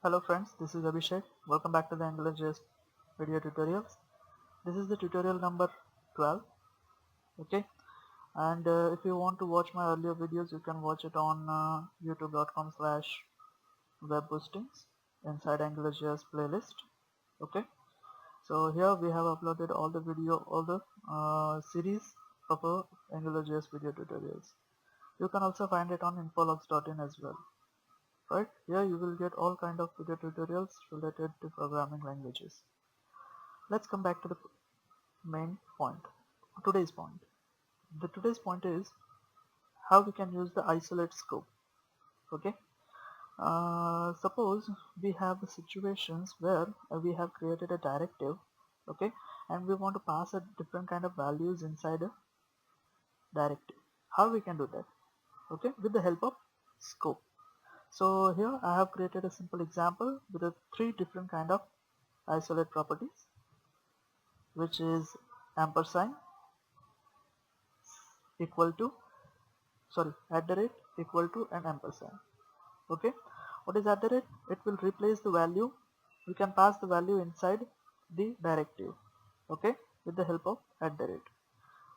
Hello friends, this is Abhishek. Welcome back to the AngularJS Video Tutorials. This is the tutorial number 12. Okay, and if you want to watch my earlier videos, you can watch it on youtube.com/webboostings inside AngularJS playlist. Okay, so here we have uploaded all the series of AngularJS Video Tutorials. You can also find it on infologs.in as well. Right, here you will get all kind of video tutorials related to programming languages. Let's come back to the main point, today's point. Today's point is how we can use the isolate scope. Okay, suppose we have situations where we have created a directive, okay, and we want to pass a different kind of values inside a directive. How we can do that? Okay, with the help of scope. So here I have created a simple example with the three different kind of isolate properties, which is ampersand equal to equal to and ampersand. Okay, what is ? It will replace the value. We can pass the value inside the directive, okay, with the help of .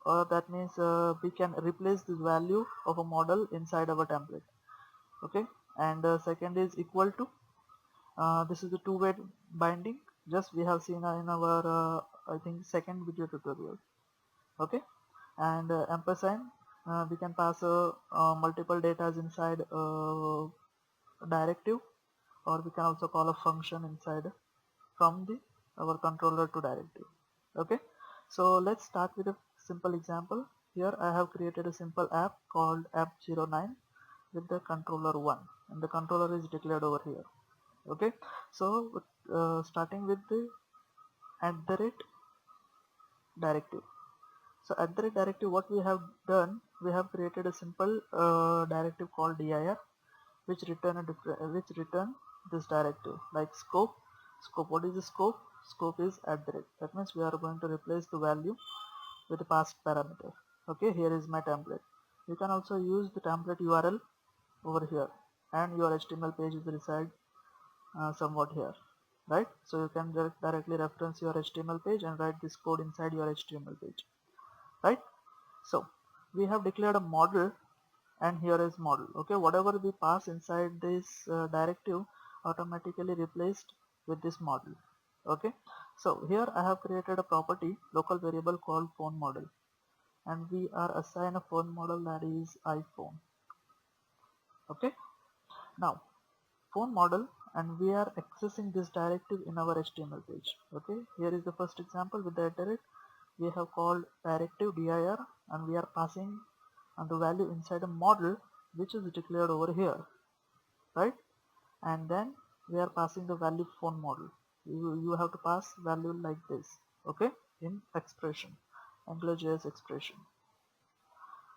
Or that means we can replace this value of a model inside our template. Okay, and second is equal to. This is the two-way binding, just we have seen in our I think second video tutorial. Okay, and ampersand, we can pass multiple datas inside a directive, or we can also call a function inside from our controller to directive. Okay, so let's start with a simple example. Here I have created a simple app called app09 with the controller 1, and the controller is declared over here. Okay, so starting with the directive. So directive, what we have done, we have created a simple directive called dir, which return this directive like scope. What is the scope? Scope is that means we are going to replace the value with the passed parameter. Okay, here is my template. You can also use the template URL over here, and your HTML page is reside somewhat here, right? So you can directly reference your HTML page and write this code inside your HTML page, right? So we have declared a model, and here is model. Okay, whatever we pass inside this directive automatically replaced with this model. Okay, so here I have created a property, local variable called phone model, and we are assign a phone model that is iPhone. Okay, now phone model, and we are accessing this directive in our HTML page. Okay, here is the first example with the we have called directive dir, and we are passing the value inside a model which is declared over here, right? And then we are passing the value phone model. You have to pass value like this, okay, in expression, AngularJS expression.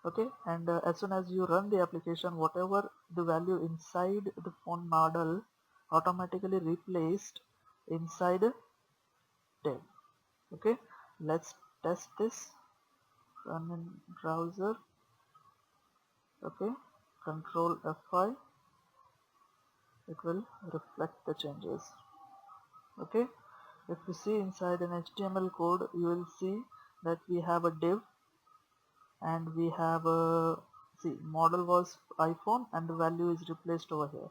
Okay, and as soon as you run the application, whatever the value inside the phone model automatically replaced inside a div. Okay, let's test this. Run in browser. Okay, control F5, it will reflect the changes. Okay, if you see inside an HTML code, you will see that we have a div, and we have a model was iPhone, and the value is replaced over here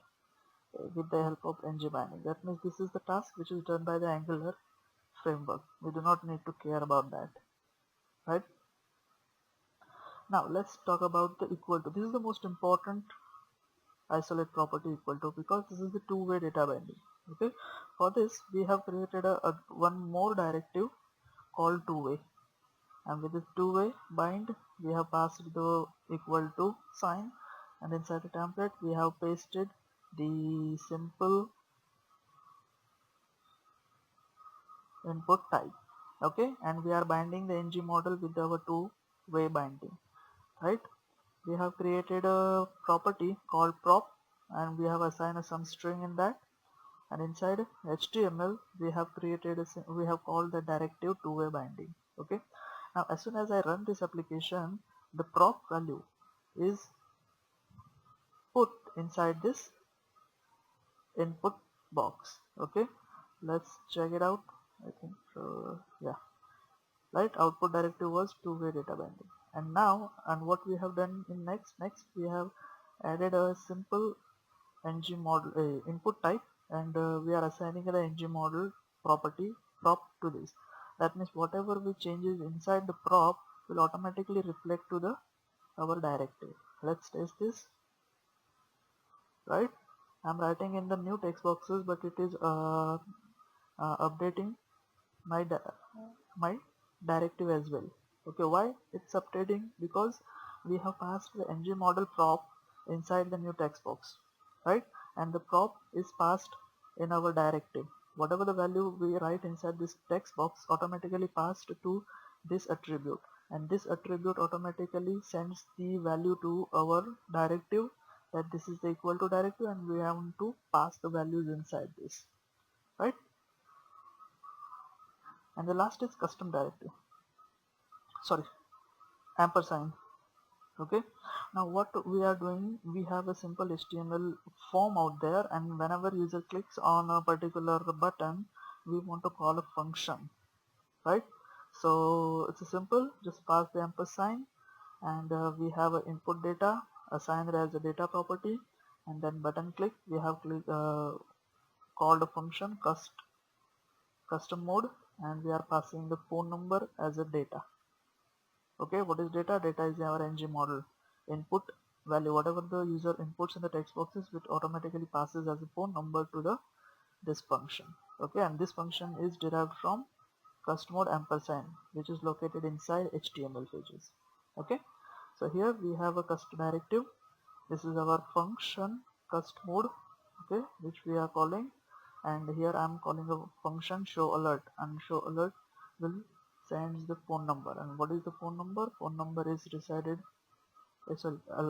with the help of ng binding. That means this is the task which is done by the Angular framework. We do not need to care about that, right? Now let's talk about the equal to. This is the most important isolate property, equal to, because this is the two-way data binding. Okay, for this we have created one more directive called two-way, and with this two-way bind we have passed the equal to sign, and inside the template we have pasted the simple input type. Okay, and we are binding the ng model with our two-way binding, right? We have created a property called prop, and we have assigned some string in that, and inside HTML we have called the directive two-way binding. Okay, now as soon as I run this application, the prop value is put inside this input box. Okay, let's check it out. I think so. Yeah, right. Output directive was two-way data binding. And now, and what we have done in next we have added a simple ng model input type, and we are assigning the ng model property prop to this. That means whatever we changes inside the prop will automatically reflect to the our directive. Let's test this. Right, I'm writing in the new text boxes, but it is updating my my directive as well. Okay, why it's updating? Because we have passed the ng model prop inside the new text box, right? And the prop is passed in our directive. Whatever the value we write inside this text box automatically passed to this attribute, and this attribute automatically sends the value to our directive, that this is the equal to directive, and we have to pass the values inside this, right? And the last is custom directive, sorry, ampersand. Okay, now what we are doing, we have a simple HTML form out there, and whenever user clicks on a particular button, we want to call a function, right? So it's a simple, just pass the ampersand, and we have a input data assigned as a data property, and then button click, we have called a function custom mode, and we are passing the phone number as a data. Okay, what is data? Data is our ng model input value. Whatever the user inputs in the text boxes, which automatically passes as a phone number to the this function. Okay, and this function is derived from custom mode ampersand, which is located inside HTML pages. Okay, so here we have a custom directive. This is our function custom mode, okay, which we are calling, and here I am calling a function show alert, and show alert will sends the phone number. And what is the phone number? Phone number is decided,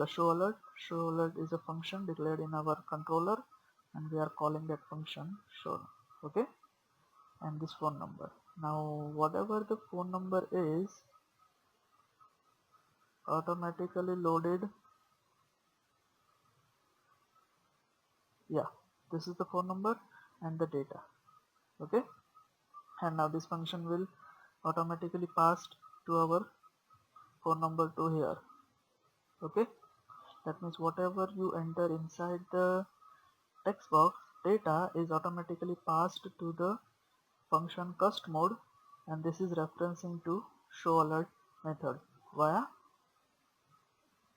show alert is a function declared in our controller, and we are calling that function show. Okay, and this phone number, now whatever the phone number is automatically loaded. Yeah, this is the phone number and the data. Okay, and now this function will automatically passed to our phone number to here. Okay, that means whatever you enter inside the text box, data is automatically passed to the function custom mode, and this is referencing to show alert method via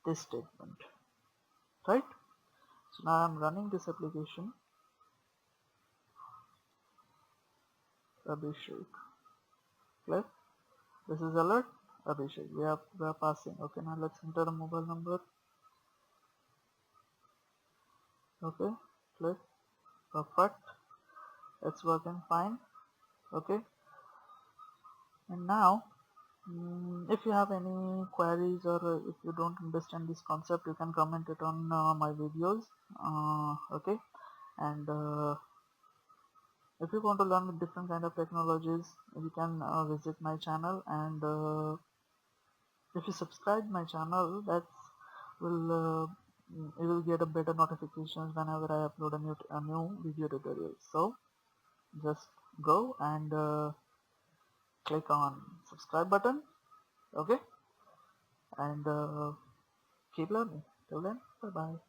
this statement, right? So now I'm running this application. Abhishek, click, this is alert Abhishek, we are passing. Okay, now let's enter the mobile number. Okay, click, perfect, it's working fine. Okay, and now if you have any queries, or if you don't understand this concept, you can comment it on my videos. Okay, and if you want to learn different kind of technologies, you can visit my channel, and if you subscribe my channel, that will you will get a better notifications whenever I upload a new video tutorial. So just go and click on subscribe button. Okay, and keep learning. Till then, bye bye.